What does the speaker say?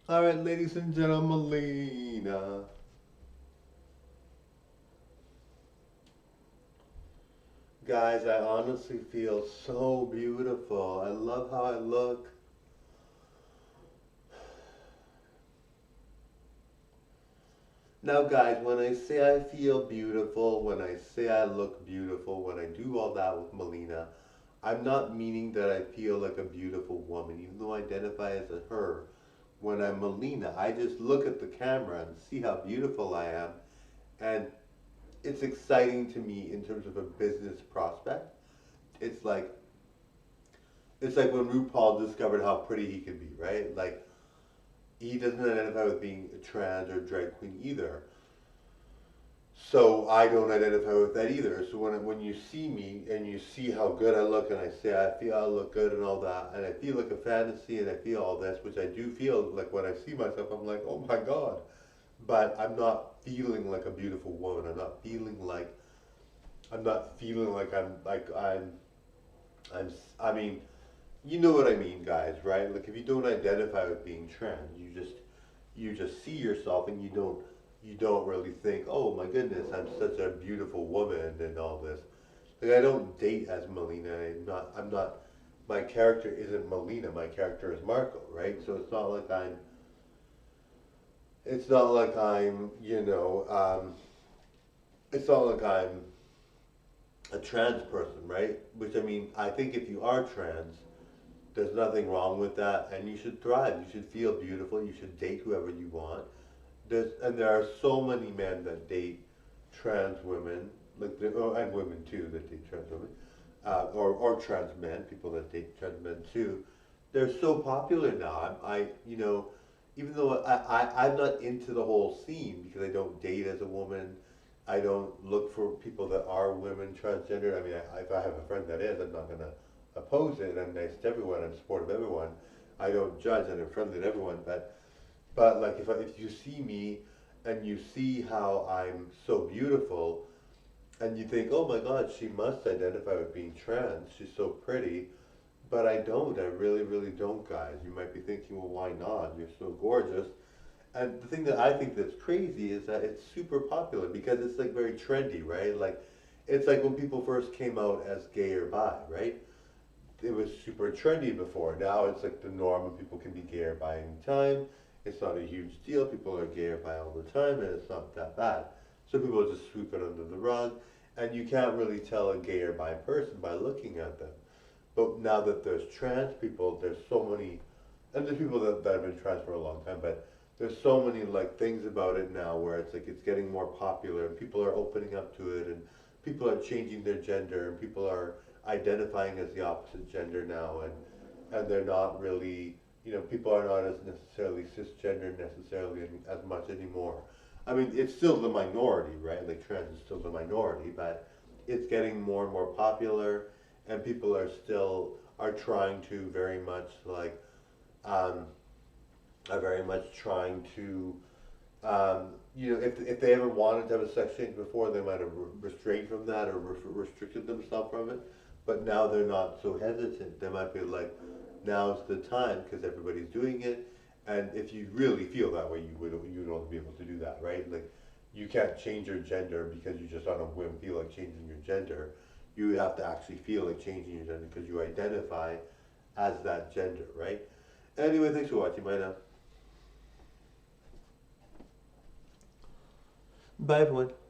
Alright, ladies and gentlemen, Melina. Guys, I honestly feel so beautiful. I love how I look. Now, guys, when I say I feel beautiful, when I say I look beautiful, when I do all that with Melina, I'm not meaning that I feel like a beautiful woman, even though I identify as a her. When I'm Melina, I just look at the camera and see how beautiful I am, and it's exciting to me in terms of a business prospect. It's like it's like when RuPaul discovered how pretty he could be, right? Like he doesn't identify with being a trans or drag queen either. So I don't identify with that either. So when you see me and you see how good I look and I say I feel I look good and all that and I feel like a fantasy and I feel all this, which I do feel like when I see myself, I'm like, oh my god. But I'm not feeling like a beautiful woman. I'm not feeling like I'm. I mean, you know what I mean, guys, right? Like if you don't identify with being trans, you just see yourself and you don't really think, oh my goodness, I'm such a beautiful woman and all this. Like I don't date as Melina. I'm not. My character isn't Melina. My character is Marco, right? So it's not like I'm. It's not like I'm. It's not like I'm a trans person, right? Which I mean, I think if you are trans, there's nothing wrong with that, and you should thrive. You should feel beautiful. You should date whoever you want. There are so many men that date trans women, and women too that date trans women, or trans men, people that date trans men too. They're so popular now. Even though I'm not into the whole scene because I don't date as a woman. I don't look for people that are women transgender. I mean, if I have a friend that is, I'm not gonna oppose it. I'm nice to everyone. I'm supportive of everyone. I don't judge, and I'm friendly to everyone. But like if you see me and you see how I'm so beautiful, and you think, oh my God, she must identify with being trans. She's so pretty. But I don't. I really, really don't, guys. You might be thinking, well, why not? You're so gorgeous. And the thing that I think that's crazy is that it's super popular because it's like very trendy, right? Like it's like when people first came out as gay or bi, right? It was super trendy before. Now it's like the norm and people can be gay or bi anytime. It's not a huge deal. People are gay or bi all the time and it's not that bad. So people just sweep it under the rug and you can't really tell a gay or bi person by looking at them. But now that there's trans people, there's so many, and there's people that have been trans for a long time, but there's so many like things about it now where it's like it's getting more popular and people are opening up to it and people are changing their gender and people are identifying as the opposite gender now and they're not really, people are not as necessarily cisgender necessarily as much anymore. I mean, it's still the minority, right? Like trans is still the minority, but it's getting more and more popular and people are trying to very much like um, are very much trying to, if they ever wanted to have a sex change before, they might have restrained from that or restricted themselves from it. But now they're not so hesitant. They might be like, now's the time because everybody's doing it. And if you really feel that way, you would only be able to do that, right? Like, you can't change your gender because you just on a whim feel like changing your gender. You have to actually feel like changing your gender because you identify as that gender, right? Anyway, thanks for watching. Bye now. Bye, everyone.